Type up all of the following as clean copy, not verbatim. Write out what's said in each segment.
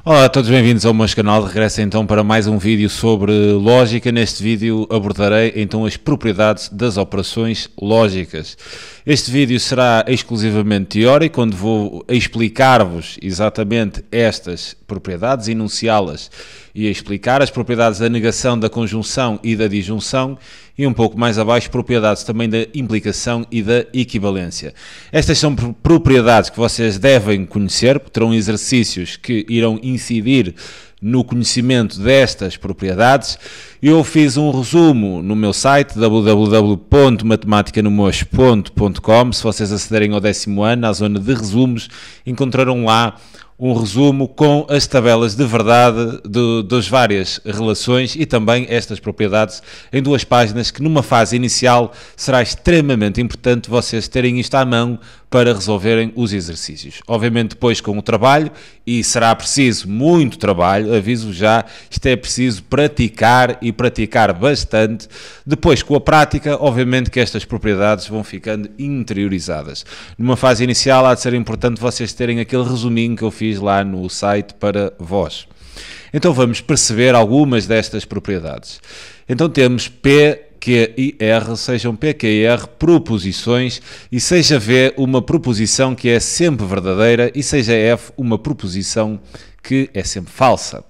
Olá a todos, bem-vindos ao meu canal. De regresso então para mais um vídeo sobre lógica. Neste vídeo abordarei então as propriedades das operações lógicas. Este vídeo será exclusivamente teórico, onde vou explicar-vos exatamente estas propriedades, enunciá-las e explicar as propriedades da negação, da conjunção e da disjunção, e um pouco mais abaixo propriedades também da implicação e da equivalência. Estas são propriedades que vocês devem conhecer, terão exercícios que irão incidir no conhecimento destas propriedades. Eu fiz um resumo no meu site www.matematicanomos.com. Se vocês acederem ao 10º ano, à zona de resumos, encontrarão lá um resumo com as tabelas de verdade das várias relações e também estas propriedades em 2 páginas, que numa fase inicial será extremamente importante vocês terem isto à mão para resolverem os exercícios. Obviamente depois com o trabalho, e será preciso muito trabalho, aviso já, isto é preciso praticar e praticar bastante. Depois com a prática, obviamente que estas propriedades vão ficando interiorizadas. Numa fase inicial há de ser importante vocês terem aquele resuminho que eu fiz lá no site para vós. Então vamos perceber algumas destas propriedades. Então temos P, Q e R, sejam P, Q e R proposições, e seja V uma proposição que é sempre verdadeira e seja F uma proposição que é sempre falsa.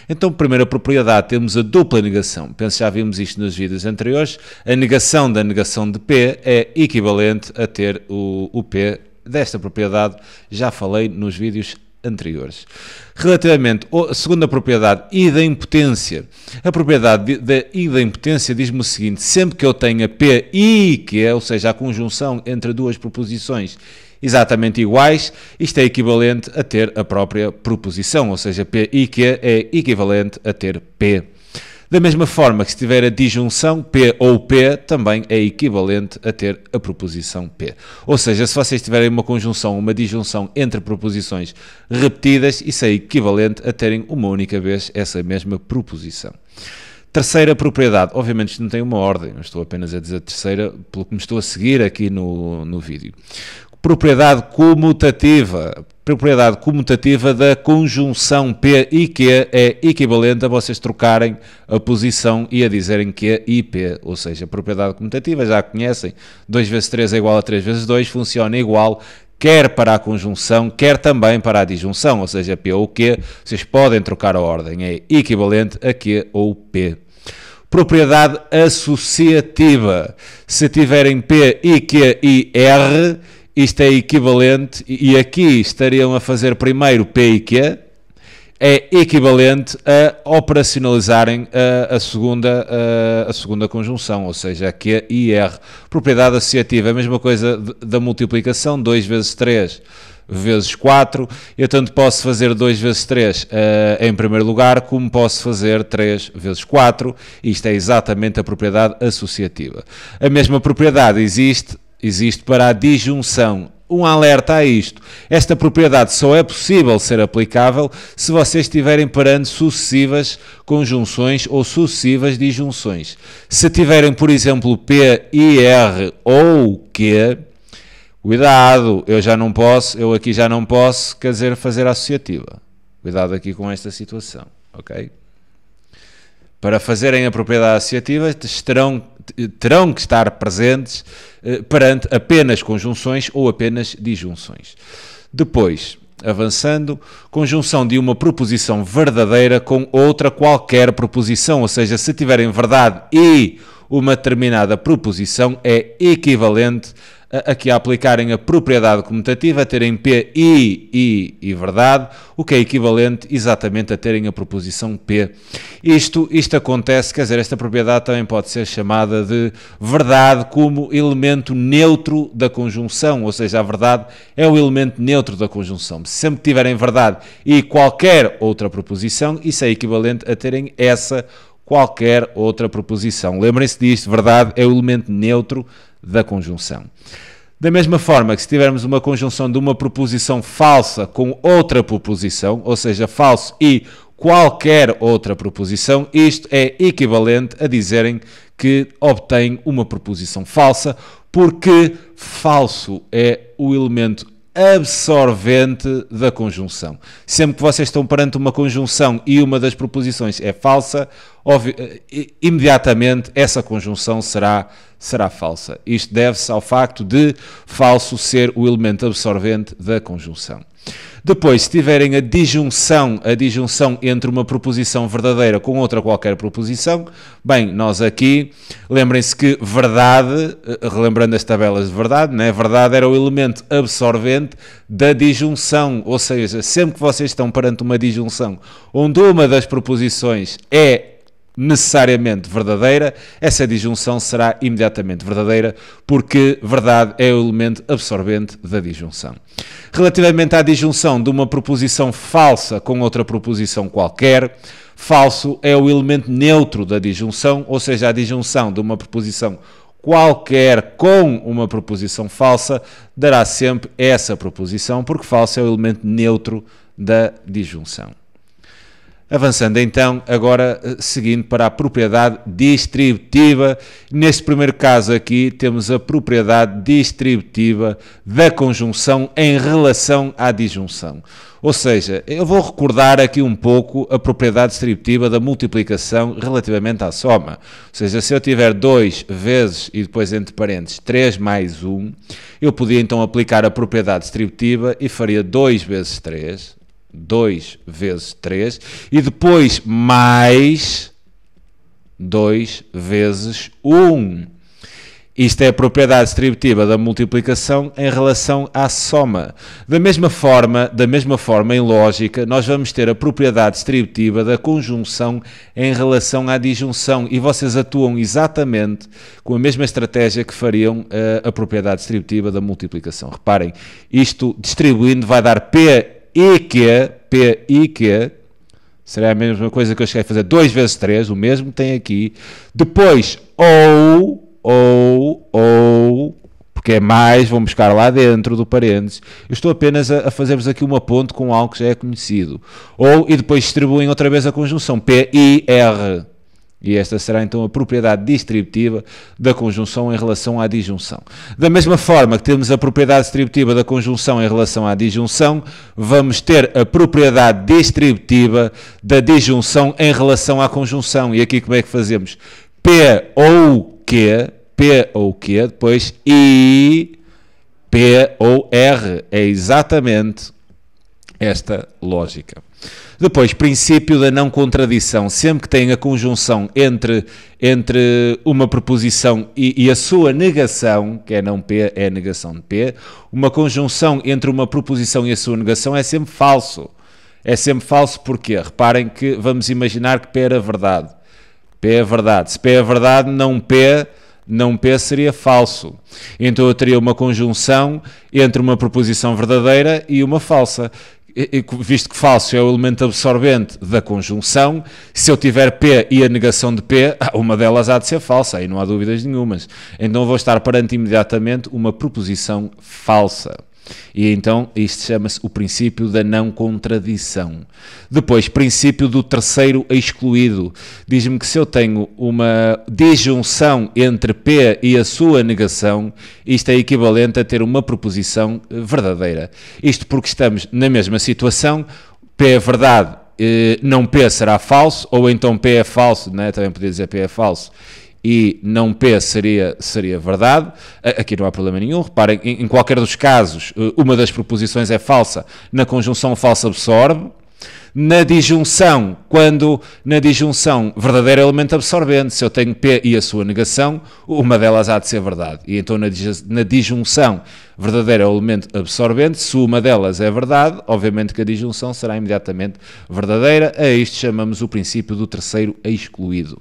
Então, primeira propriedade, temos a dupla negação. Penso que já vimos isto nos vídeos anteriores. A negação da negação de P é equivalente a ter o P. Desta propriedade já falei nos vídeos anteriores. Relativamente à segunda propriedade, idempotência, a propriedade da idempotência diz-me o seguinte: sempre que eu tenha P e Q, ou seja, a conjunção entre duas proposições exatamente iguais, isto é equivalente a ter a própria proposição, ou seja, P e Q é equivalente a ter P. Da mesma forma que se tiver a disjunção P ou P, também é equivalente a ter a proposição P. Ou seja, se vocês tiverem uma conjunção, uma disjunção entre proposições repetidas, isso é equivalente a terem uma única vez essa mesma proposição. Terceira propriedade, obviamente isto não tem uma ordem, eu estou apenas a dizer a terceira pelo que me estou a seguir aqui no vídeo. Propriedade comutativa. Propriedade comutativa da conjunção P e Q é equivalente a vocês trocarem a posição e a dizerem Q e P. Ou seja, a propriedade comutativa, já conhecem, 2 vezes 3 é igual a 3 vezes 2, funciona igual quer para a conjunção, quer também para a disjunção, ou seja, P ou Q, vocês podem trocar a ordem, é equivalente a Q ou P. Propriedade associativa. Se tiverem P e Q e R, isto é equivalente, e aqui estariam a fazer primeiro P e Q, é equivalente a operacionalizarem a segunda conjunção, ou seja, a Q e R. Propriedade associativa, a mesma coisa da multiplicação, 2 vezes 3 vezes 4, eu tanto posso fazer 2 vezes 3 em primeiro lugar, como posso fazer 3 vezes 4, isto é exatamente a propriedade associativa. A mesma propriedade existe para a disjunção. Um alerta a isto: esta propriedade só é possível ser aplicável se vocês estiverem perante sucessivas conjunções ou sucessivas disjunções. Se tiverem, por exemplo, P e R ou Q, cuidado, eu aqui já não posso, quer dizer, fazer associativa. Cuidado aqui com esta situação, ok? Para fazerem a propriedade associativa, terão que estar presentes perante apenas conjunções ou apenas disjunções. Depois, avançando, conjunção de uma proposição verdadeira com outra qualquer proposição, ou seja, se tiverem verdade e uma determinada proposição, é equivalente aqui a aplicarem a propriedade comutativa, a terem P e verdade, o que é equivalente exatamente a terem a proposição P. Isto acontece, quer dizer, esta propriedade também pode ser chamada de verdade como elemento neutro da conjunção, ou seja, a verdade é o elemento neutro da conjunção. Se sempre tiverem verdade e qualquer outra proposição, isso é equivalente a terem essa qualquer outra proposição. Lembrem-se disto, verdade é o elemento neutro da conjunção. Da mesma forma que se tivermos uma conjunção de uma proposição falsa com outra proposição, ou seja, falso e qualquer outra proposição, isto é equivalente a dizerem que obtém uma proposição falsa, porque falso é o elemento absorvente da conjunção. Sempre que vocês estão perante uma conjunção e uma das proposições é falsa, imediatamente essa conjunção será falsa. Isto deve-se ao facto de falso ser o elemento absorvente da conjunção. Depois, se tiverem a disjunção entre uma proposição verdadeira com outra qualquer proposição, bem, nós aqui, lembrem-se que verdade, relembrando as tabelas de verdade, né? Verdade era o elemento absorvente da disjunção, ou seja, sempre que vocês estão perante uma disjunção onde uma das proposições é necessariamente verdadeira, essa disjunção será imediatamente verdadeira, porque verdade é o elemento absorvente da disjunção. Relativamente à disjunção de uma proposição falsa com outra proposição qualquer, falso é o elemento neutro da disjunção, ou seja, a disjunção de uma proposição qualquer com uma proposição falsa dará sempre essa proposição, porque falso é o elemento neutro da disjunção. Avançando então, agora seguindo para a propriedade distributiva. Neste primeiro caso aqui temos a propriedade distributiva da conjunção em relação à disjunção. Ou seja, eu vou recordar aqui um pouco a propriedade distributiva da multiplicação relativamente à soma. Ou seja, se eu tiver 2 vezes e depois entre parênteses 3 mais 1, eu podia então aplicar a propriedade distributiva e faria 2 vezes 3. 2 vezes 3 e depois mais 2 vezes 1. Isto é a propriedade distributiva da multiplicação em relação à soma. Da mesma forma, em lógica, nós vamos ter a propriedade distributiva da conjunção em relação à disjunção e vocês atuam exatamente com a mesma estratégia que fariam a propriedade distributiva da multiplicação. Reparem, isto distribuindo vai dar P e Q, será a mesma coisa que eu cheguei a fazer 2 vezes 3, o mesmo tem aqui. Depois, ou, porque é mais, vão buscar lá dentro do parênteses. Eu estou apenas a fazer-vos aqui uma ponte com algo que já é conhecido. Ou, e depois distribuem outra vez a conjunção, P, I, R. E esta será então a propriedade distributiva da conjunção em relação à disjunção. Da mesma forma que temos a propriedade distributiva da conjunção em relação à disjunção, vamos ter a propriedade distributiva da disjunção em relação à conjunção. E aqui como é que fazemos? P ou Q, depois I, P ou R. É exatamente esta lógica. Depois, princípio da não contradição. Sempre que tem a conjunção entre uma proposição e a sua negação, que é não P, é a negação de P, uma conjunção entre uma proposição e a sua negação é sempre falso. É sempre falso porque, reparem que vamos imaginar que P era verdade. P é verdade. Se P é verdade, não P seria falso. Então eu teria uma conjunção entre uma proposição verdadeira e uma falsa. Visto que falso é o elemento absorvente da conjunção, se eu tiver P e a negação de P, uma delas há de ser falsa, aí não há dúvidas nenhumas. Então vou estar perante imediatamente uma proposição falsa. E então isto chama-se o princípio da não contradição. Depois, princípio do terceiro excluído. Diz-me que se eu tenho uma disjunção entre P e a sua negação, isto é equivalente a ter uma proposição verdadeira. Isto porque estamos na mesma situação, P é verdade, não P será falso, ou então P é falso, né? Também podia dizer P é falso, e não P seria verdade. Aqui não há problema nenhum. Reparem, em qualquer dos casos, uma das proposições é falsa. Na conjunção, falsa absorve. Na disjunção, verdadeiro é elemento absorvente. Se eu tenho P e a sua negação, uma delas há de ser verdade. E então, na disjunção, verdadeiro é o elemento absorvente. Se uma delas é verdade, obviamente que a disjunção será imediatamente verdadeira. A isto chamamos o princípio do terceiro excluído.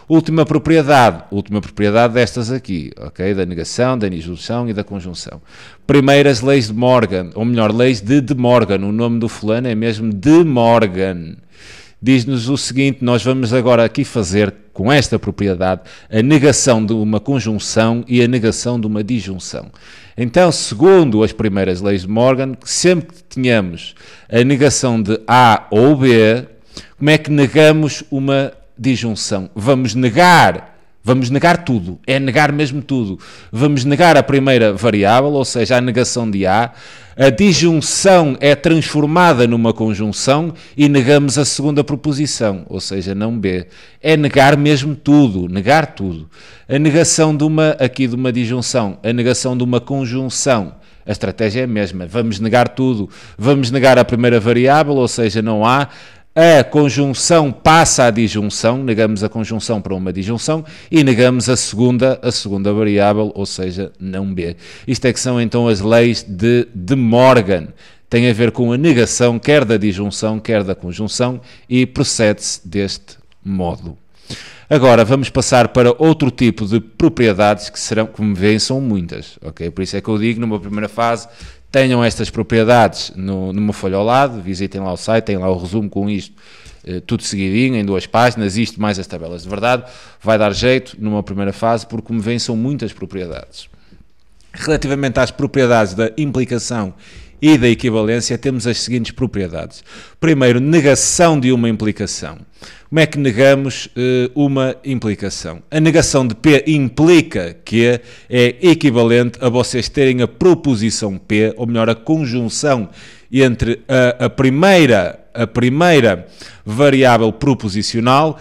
Última propriedade destas aqui, ok? Da negação, da disjunção e da conjunção. Primeiras leis de Morgan, ou melhor, leis de De Morgan. O nome do fulano é mesmo De Morgan. Diz-nos o seguinte, nós vamos agora aqui fazer, com esta propriedade, a negação de uma conjunção e a negação de uma disjunção. Então, segundo as primeiras leis de Morgan, sempre que tenhamos a negação de A ou B, como é que negamos uma disjunção? Vamos negar Vamos negar tudo, é negar mesmo tudo. Vamos negar a primeira variável, ou seja, a negação de A. A disjunção é transformada numa conjunção e negamos a segunda proposição, ou seja, não B. É negar mesmo tudo, negar tudo. A negação de uma disjunção, a negação de uma conjunção. A estratégia é a mesma, vamos negar tudo. Vamos negar a primeira variável, ou seja, não há. A conjunção passa à disjunção, negamos a conjunção para uma disjunção e negamos a segunda variável, ou seja, não B. Isto é que são então as leis de Morgan. Tem a ver com a negação quer da disjunção, quer da conjunção e procede-se deste modo. Agora vamos passar para outro tipo de propriedades que serão, como veem, são muitas, ok? Por isso é que eu digo, numa primeira fase, tenham estas propriedades numa folha ao lado, visitem lá o site, tem lá o resumo com isto, tudo seguidinho, em 2 páginas, isto mais as tabelas de verdade, vai dar jeito numa primeira fase, porque como veem são muitas propriedades. Relativamente às propriedades da implicação e da equivalência, temos as seguintes propriedades. Primeiro, negação de uma implicação. Como é que negamos uma implicação? A negação de P implica que é equivalente a vocês terem a proposição P, ou melhor, a conjunção entre a primeira variável proposicional,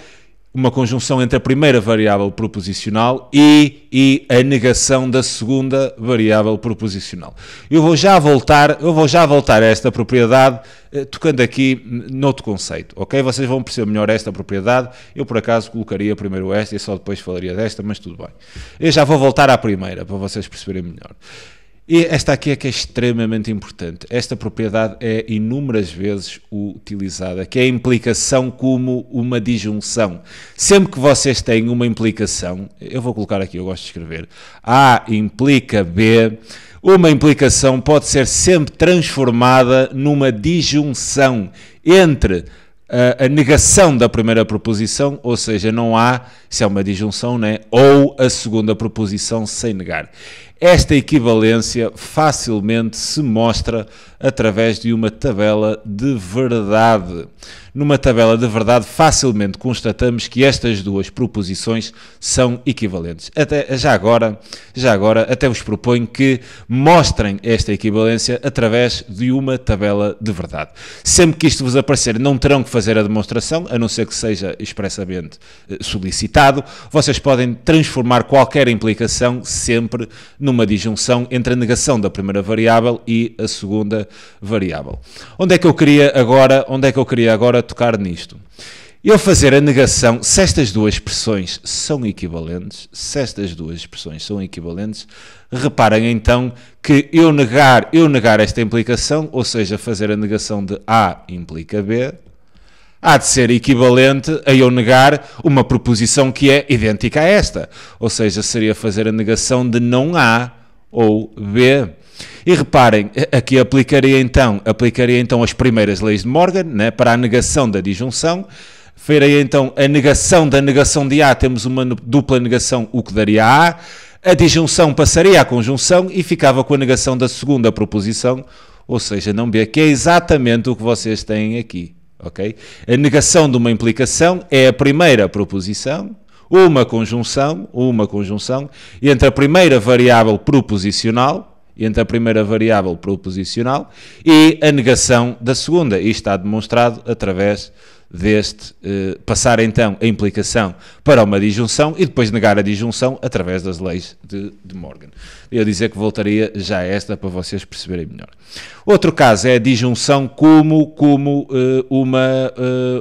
uma conjunção entre a primeira variável proposicional e a negação da segunda variável proposicional. Eu vou já voltar a esta propriedade, tocando aqui noutro conceito, ok? Vocês vão perceber melhor esta propriedade. Eu, por acaso, colocaria primeiro esta e só depois falaria desta, mas tudo bem. Eu já vou voltar à primeira, para vocês perceberem melhor. E esta aqui é que é extremamente importante. Esta propriedade é inúmeras vezes utilizada, que é a implicação como uma disjunção. Sempre que vocês têm uma implicação, eu vou colocar aqui, eu gosto de escrever, A implica B, uma implicação pode ser sempre transformada numa disjunção entre a negação da primeira proposição, ou seja, não há, se é uma disjunção, né? Ou a segunda proposição sem negar. Esta equivalência facilmente se mostra através de uma tabela de verdade. Numa tabela de verdade, facilmente constatamos que estas duas proposições são equivalentes. Já agora, até vos proponho que mostrem esta equivalência através de uma tabela de verdade. Sempre que isto vos aparecer, não terão que fazer a demonstração, a não ser que seja expressamente solicitado. Vocês podem transformar qualquer implicação sempre numa disjunção entre a negação da primeira variável e a segunda variável. Onde é que eu queria agora tocar nisto? Eu fazer a negação, se estas duas expressões são equivalentes, reparem então que eu negar esta implicação, ou seja, fazer a negação de A implica B, há de ser equivalente a eu negar uma proposição que é idêntica a esta, ou seja, seria fazer a negação de não A ou B. E reparem, aqui aplicaria então as primeiras leis de Morgan, né, para a negação da disjunção. Faria então a negação da negação de A, temos uma dupla negação, o que daria A. A disjunção passaria à conjunção e ficava com a negação da segunda proposição, ou seja, não B, que é exatamente o que vocês têm aqui. Okay? A negação de uma implicação é a primeira proposição, uma conjunção, e entre a primeira variável proposicional e a negação da segunda. Isto está demonstrado através deste passar então a implicação para uma disjunção e depois negar a disjunção através das leis de Morgan. Eu dizer que voltaria já a esta para vocês perceberem melhor. Outro caso é a disjunção como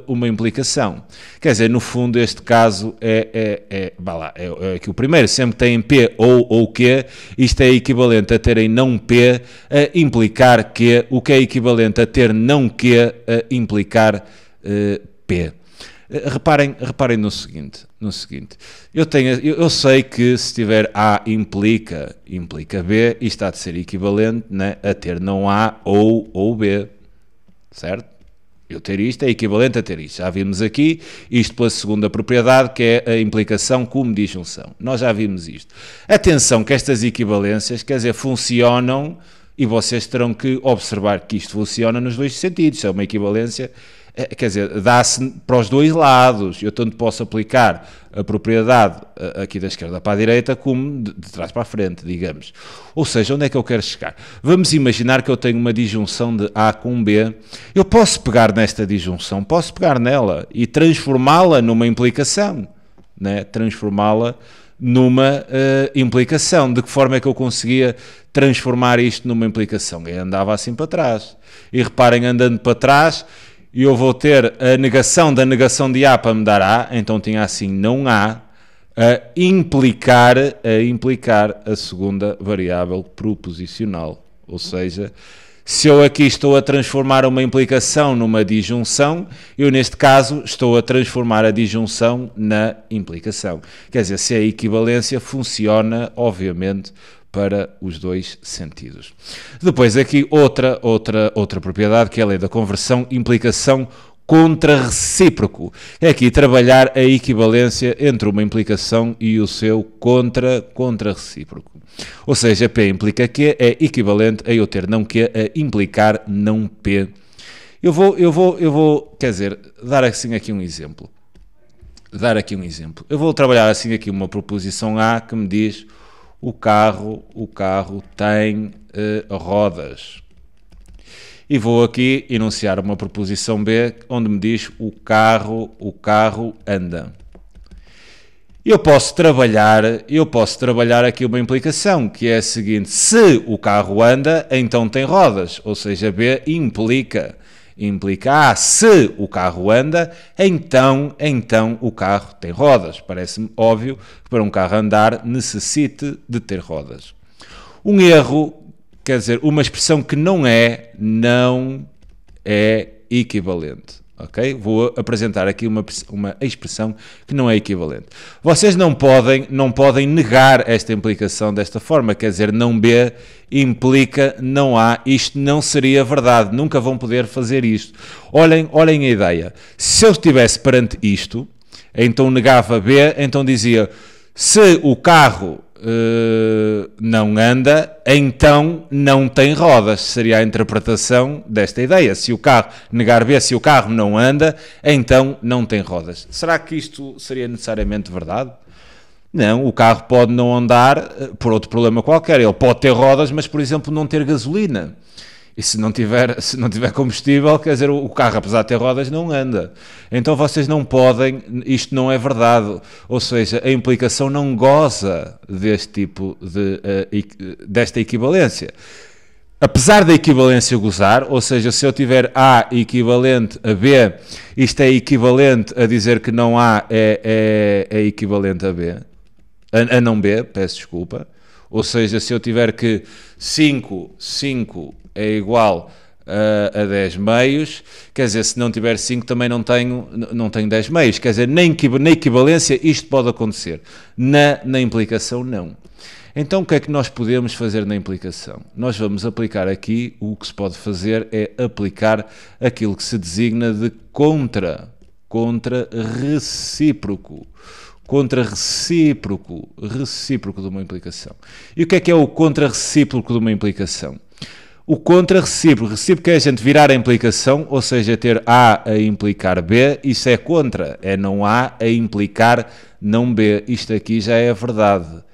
uma implicação. Quer dizer, no fundo este caso é que o primeiro sempre tem P ou Q, isto é equivalente a terem não P a implicar Q, o que é equivalente a ter não Q a implicar P. Reparem no seguinte, eu sei que se tiver A implica B, isto há de ser equivalente, né, a ter não A ou B, certo? Eu ter isto é equivalente a ter isto. Já vimos aqui, isto pela segunda propriedade, que é a implicação como disjunção. Nós já vimos isto. Atenção que estas equivalências, quer dizer, funcionam, e vocês terão que observar que isto funciona nos dois sentidos. É uma equivalência quer dizer, dá-se para os dois lados. Eu tanto posso aplicar a propriedade aqui da esquerda para a direita como de trás para a frente, digamos. Ou seja, onde é que eu quero chegar? Vamos imaginar que eu tenho uma disjunção de A com B. Eu posso pegar nesta disjunção, posso pegar nela e transformá-la numa implicação, né? Transformá-la numa implicação. De que forma é que eu conseguia transformar isto numa implicação? Eu andava assim para trás. E reparem, andando para trás, eu vou ter a negação da negação de A para me dar A, então tinha assim não A, a implicar a segunda variável proposicional. Ou seja, se eu aqui estou a transformar uma implicação numa disjunção, eu neste caso estou a transformar a disjunção na implicação. Quer dizer, se a equivalência funciona, obviamente, para os dois sentidos. Depois aqui outra propriedade, que é a lei da conversão, implicação contra recíproco. É aqui trabalhar a equivalência entre uma implicação e o seu contra recíproco. Ou seja, P implica Q é equivalente a eu ter não Q a implicar não P. Eu vou, quer dizer, dar assim aqui um exemplo. Eu vou trabalhar assim aqui uma proposição A que me diz o carro tem rodas. E vou aqui enunciar uma proposição B onde me diz o carro anda. Eu posso trabalhar aqui uma implicação, que é a seguinte: se o carro anda, então tem rodas. Ou seja, B implica se o carro anda, então o carro tem rodas. Parece-me óbvio que para um carro andar necessite de ter rodas. Um erro, quer dizer, uma expressão que não é equivalente. Okay? Vou apresentar aqui uma expressão que não é equivalente. Vocês não podem negar esta implicação desta forma, quer dizer, não B implica não A. Isto não seria verdade, nunca vão poder fazer isto. Olhem a ideia. Se eu estivesse perante isto, então negava B, então dizia, se o carro não anda, então não tem rodas. Seria a interpretação desta ideia. Se o carro, negar B, se o carro não anda, então não tem rodas. Será que isto seria necessariamente verdade? Não, o carro pode não andar por outro problema qualquer. Ele pode ter rodas, mas, por exemplo, não ter gasolina. E se não tiver combustível, quer dizer, o carro, apesar de ter rodas, não anda. Então vocês não podem, isto não é verdade. Ou seja, a implicação não goza deste tipo desta equivalência. Apesar da equivalência gozar, ou seja, se eu tiver A equivalente a B, isto é equivalente a dizer que não A é equivalente a B, a não B, peço desculpa. Ou seja, se eu tiver que 5 é igual a 10 meios, quer dizer, se não tiver 5 também não tenho 10 meios. Quer dizer, na equivalência isto pode acontecer, na implicação não. Então o que é que nós podemos fazer na implicação? Nós vamos aplicar aqui, o que se pode fazer é aplicar aquilo que se designa de contra-recíproco. Recíproco de uma implicação. E o que é o contra-recíproco de uma implicação? O contra-recíproco é a gente virar a implicação, ou seja, ter A a implicar B, isso é contra, é não A a implicar não B. Isto aqui já é a verdade.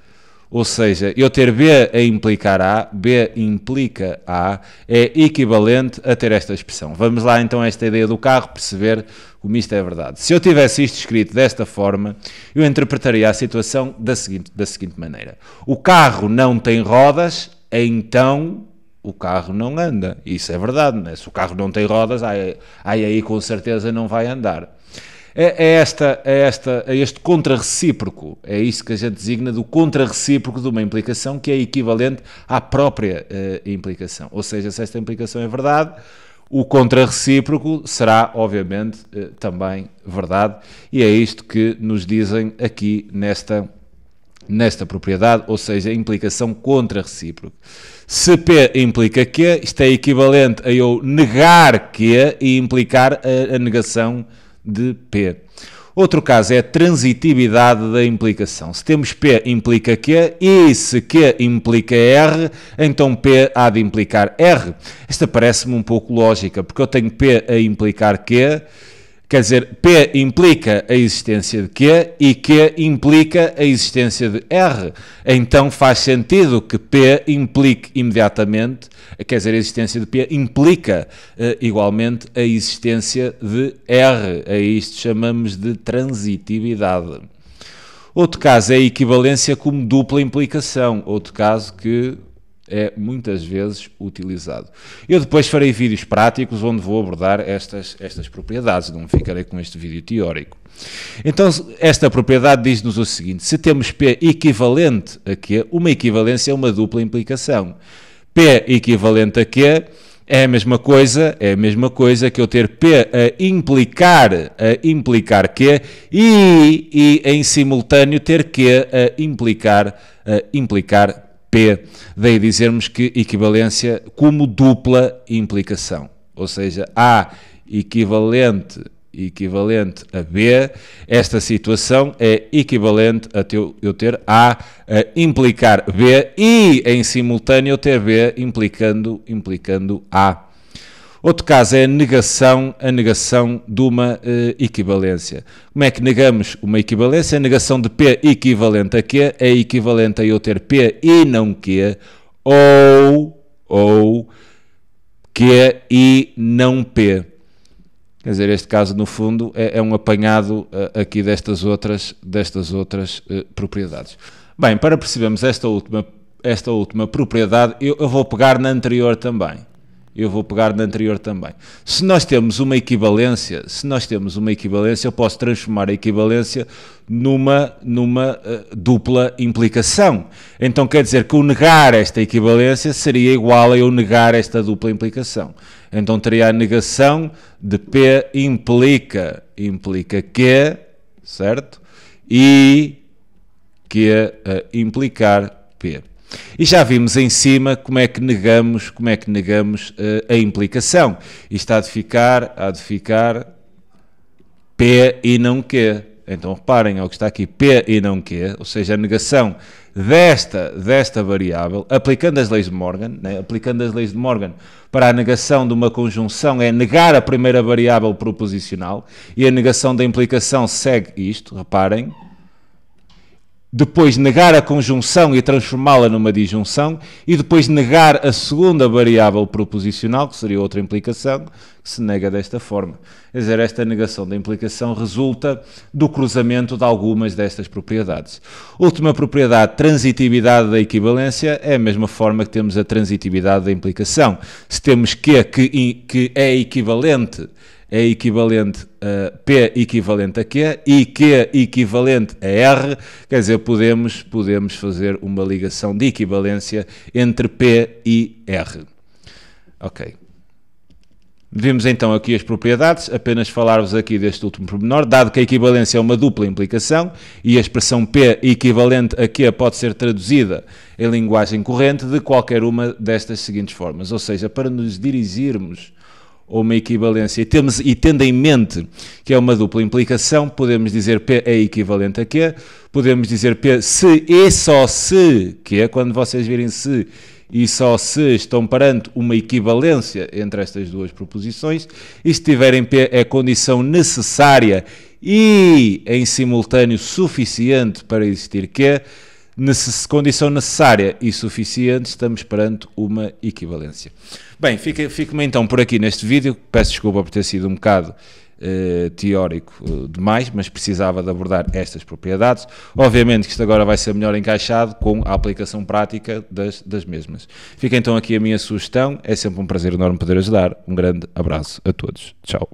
Ou seja, eu ter B a implicar A, B implica A, é equivalente a ter esta expressão. Vamos lá então a esta ideia do carro, perceber como isto é verdade. Se eu tivesse isto escrito desta forma, eu interpretaria a situação da seguinte maneira. O carro não tem rodas, então o carro não anda. Isso é verdade, não é? Se o carro não tem rodas, aí com certeza não vai andar. É este contra-recíproco, é isso que a gente designa do contra-recíproco de uma implicação que é equivalente à própria implicação. Ou seja, se esta implicação é verdade, o contra-recíproco será, obviamente, também verdade. E é isto que nos dizem aqui nesta propriedade, ou seja, a implicação contra-recíproco. Se P implica Q, isto é equivalente a eu negar Q e implicar a negação de P. Outro caso é a transitividade da implicação. Se temos P implica Q e se Q implica R, então P há de implicar R. Esta parece-me um pouco lógica, porque eu tenho P a implicar Q, quer dizer, P implica a existência de Q e Q implica a existência de R. Então faz sentido que P implique imediatamente, quer dizer, a existência de P implica igualmente a existência de R. A isto chamamos de transitividade. Outro caso é a equivalência como dupla implicação. Outro caso que é muitas vezes utilizado. Eu depois farei vídeos práticos onde vou abordar estas propriedades, não ficarei com este vídeo teórico. Então, esta propriedade diz-nos o seguinte: se temos P equivalente a Q, uma equivalência é uma dupla implicação. P equivalente a Q é a mesma coisa que eu ter P a implicar Q e em simultâneo ter Q a implicar P, daí dizermos que equivalência como dupla implicação, ou seja, A equivalente a B, esta situação é equivalente a eu ter A a implicar B e em simultâneo eu ter B implicando A. Outro caso é a negação de uma equivalência. Como é que negamos uma equivalência? A negação de P equivalente a Q é equivalente a eu ter P e não Q, ou Q e não P. Quer dizer, este caso, no fundo, é um apanhado aqui destas outras propriedades. Bem, para percebermos esta última propriedade, eu vou pegar na anterior também. Se nós temos uma equivalência, eu posso transformar a equivalência numa dupla implicação. Então quer dizer que o negar esta equivalência seria igual a eu negar esta dupla implicação. Então teria a negação de P implica Q, certo? E Q implicar P. E já vimos em cima como é que negamos a implicação. Isto há de ficar P e não Q. Então reparem, é o que está aqui, P e não Q, ou seja, a negação desta variável, aplicando as leis de Morgan, né? Aplicando as leis de Morgan para a negação de uma conjunção é negar a primeira variável proposicional e a negação da implicação segue isto, reparem. Depois negar a conjunção e transformá-la numa disjunção, e depois negar a segunda variável proposicional, que seria outra implicação, que se nega desta forma. Quer dizer, esta negação da implicação resulta do cruzamento de algumas destas propriedades. Última propriedade, transitividade da equivalência, é a mesma forma que temos a transitividade da implicação. Se temos que é equivalente a P equivalente a Q e Q equivalente a R, quer dizer, podemos fazer uma ligação de equivalência entre P e R. Ok. Vimos então aqui as propriedades, apenas falar-vos aqui deste último pormenor, dado que a equivalência é uma dupla implicação e a expressão P equivalente a Q pode ser traduzida em linguagem corrente de qualquer uma destas seguintes formas, ou seja, para nos dirigirmos ou uma equivalência e tendo em mente que é uma dupla implicação, podemos dizer P é equivalente a Q, podemos dizer P se e só se, que é quando vocês virem se e só se estão perante uma equivalência entre estas duas proposições, e se tiverem P é condição necessária e em simultâneo suficiente para existir Q, condição necessária e suficiente, estamos perante uma equivalência. Bem, fico-me então por aqui neste vídeo. Peço desculpa por ter sido um bocado teórico demais, mas precisava de abordar estas propriedades. Obviamente que isto agora vai ser melhor encaixado com a aplicação prática das mesmas. Fica então aqui a minha sugestão. É sempre um prazer enorme poder ajudar. Um grande abraço a todos. Tchau.